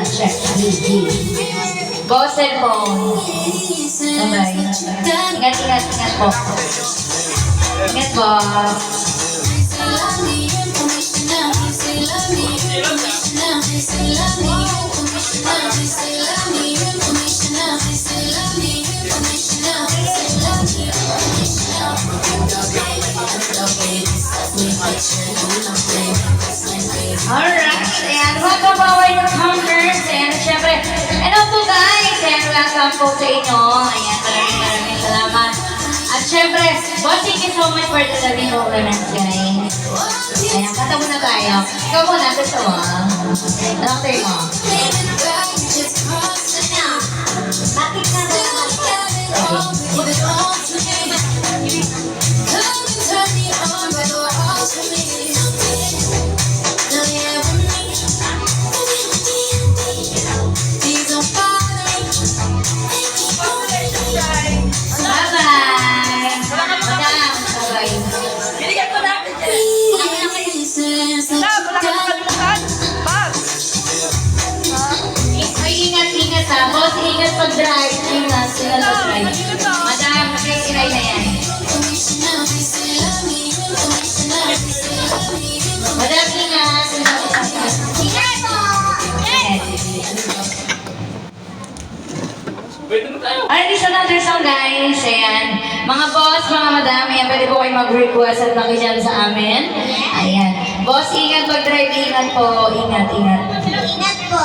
Check. Boss cellphone. Bye-bye. Ingat po. Ingat, boss. Alright, ayan, welcome po our newcomers. Ayan, syempre, hello po guys. Ayan, welcome po sa inyo. Ayan, maraming salamat. At syempre, boss, thank you so much for the loving compliments, guys. Ayan, kata muna tayo. Ikaw muna, gusto mo. Anong tayo mo? Bakit ka naman? Ingat pag-drive, ingat pag-drive. Madam, nakikilay na yan. Madam, ingat. Ingat po! Alright, another song guys. Ayan. Mga boss, mga madam, ayan, pwede po kayo mag-request at makidyan sa amin. Ayan. Boss, ingat pag-drive, ingat po. Ingat. Ingat po.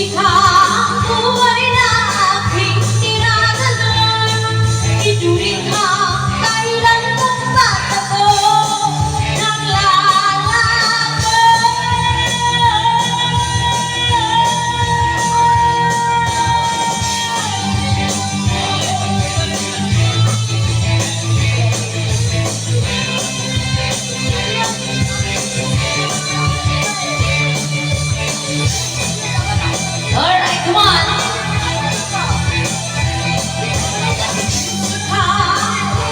Ikaw buhay na aking tinatanan. Ituloy kailan kong bata ko alright, come on!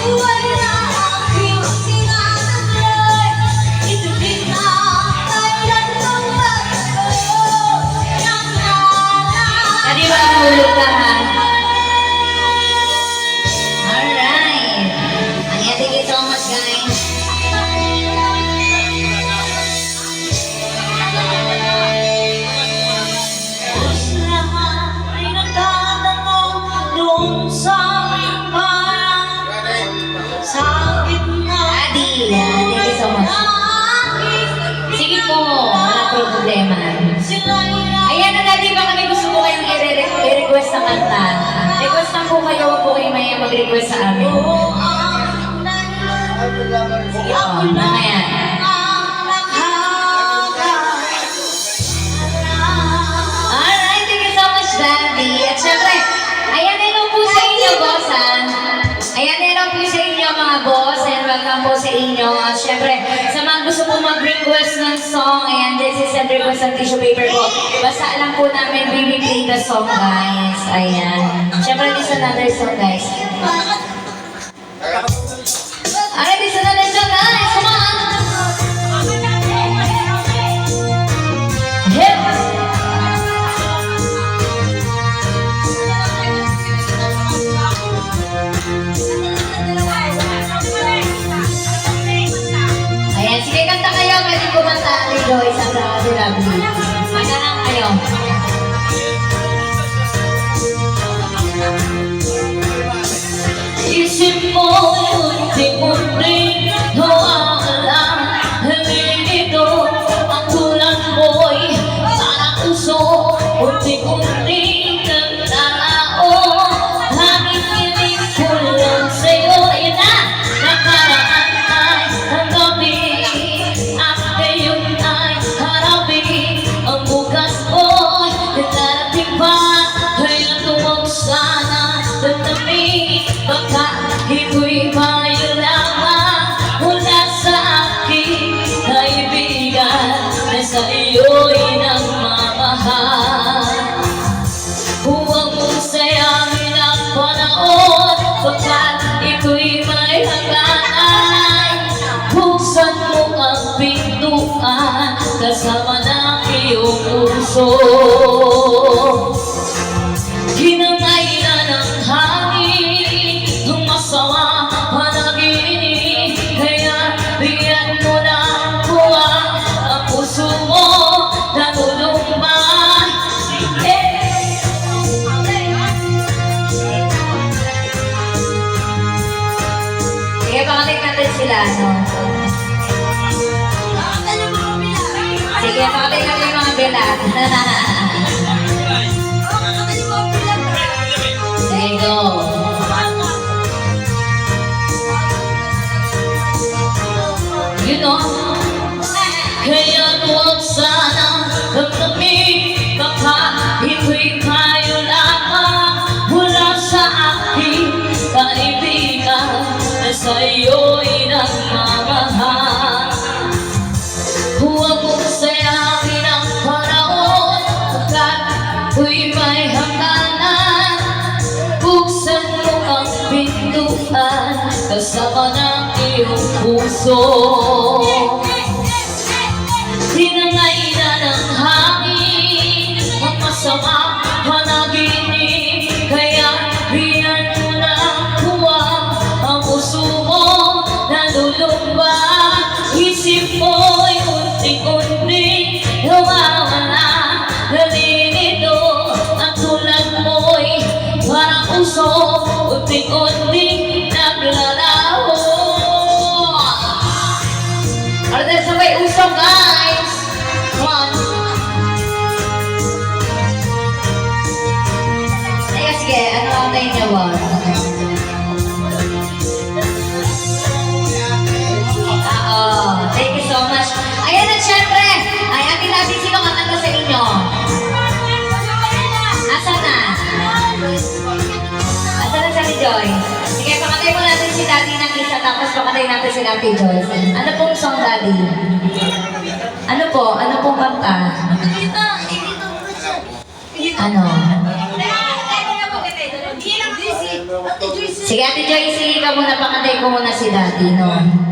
Buhay na aking tinatanan. Ituloy kailan kong bata ko Hindi ba nahulog ka, ha? Alright. Thank you so much, guys. Lahat ay nagtatanong doon sa sa gitna. Adi, thank you so much. Sige po, wala problema. Ayan na natin ba kami gusto ko kayong i-request na kanta. Request lang po kayo, wag po kayo may mag-request sa amin. Sige po, mamaya. Alright, thank you so much, Daddy. At syempre, ayan na lang po sa inyo, boss, ha? Ayan na lang po sa inyo, mga boss, and welcome po sa inyo. At syempre, sa mga gusto po mag-request ng song, ayan, this is send request ng tissue paper po. Basta alam po namin, we will play the song, guys. Ayan. Syempre, this is another song, guys. Alright, this is another song, guys. Come on! Hip! Ayan, sige, kanta kayo. Pwede kumanta Ate Joyce at Ate Lovely. Kanta lang kayo. Isip mo, unti-unti, nawawala. Halilito, ang tulad mo'y parang uso. Unti-unti, nagtao. Hanging inig ko lang sa'yo. Ayan na! Nakaraan ay hanggabi. At ngayon ay harapin. Ang bukas mo'y darating pa. Kaya tuwag sana damdamin. Baka ito'y mayo lamang mula sa aking kaibigan na sa iyo'y nagmamahal. Huwag mong sayangin ang panahon, pagkat ito'y may hangganan. Buksan mo ang pintuan kasama ng iyong puso. Hinangay na ng hangin ang masama panaginip. Kaya bigyan mo ng buwan ang puso mo na tulumban. Sige, pakalik natin sila, no? Sige, pakalik natin yung mga bilat. Sige, go. You know, kaya tuwag sana damdamin. Baka ito'y tayo lamang mula sa aking kaibigan na sa iyo'y nagmamahal. Huwag mong sayangin ang panahon, pagkat ito'y may hangganan. Buksan mo ang pintuan kasama ng iyong puso. Hinangay na ng hangin ang masama panaginip. Kaya bigyan mo ng buwan ang puso mo na lulumban. Isip mo'y unti-unti nawawala. Nalilito ang tulad mo'y parang uso. Unti-unti naglalaho. Ano tayo sabay uso, guys? Edward. Thank you so much. Ayan at syempre, ay Ate Labi, sino kakanta sa inyo? Asa na? Asa na si Ate Joy? Sige, pakatay mo natin si Daddy ng isa, tapos pakatay natin si Ate Joy. Ano pong song, Daddy? Ano po? Ano pong kanta? Ano? Sige, Ate Joy, sige ka muna, pakatay ko muna si Daddy, no?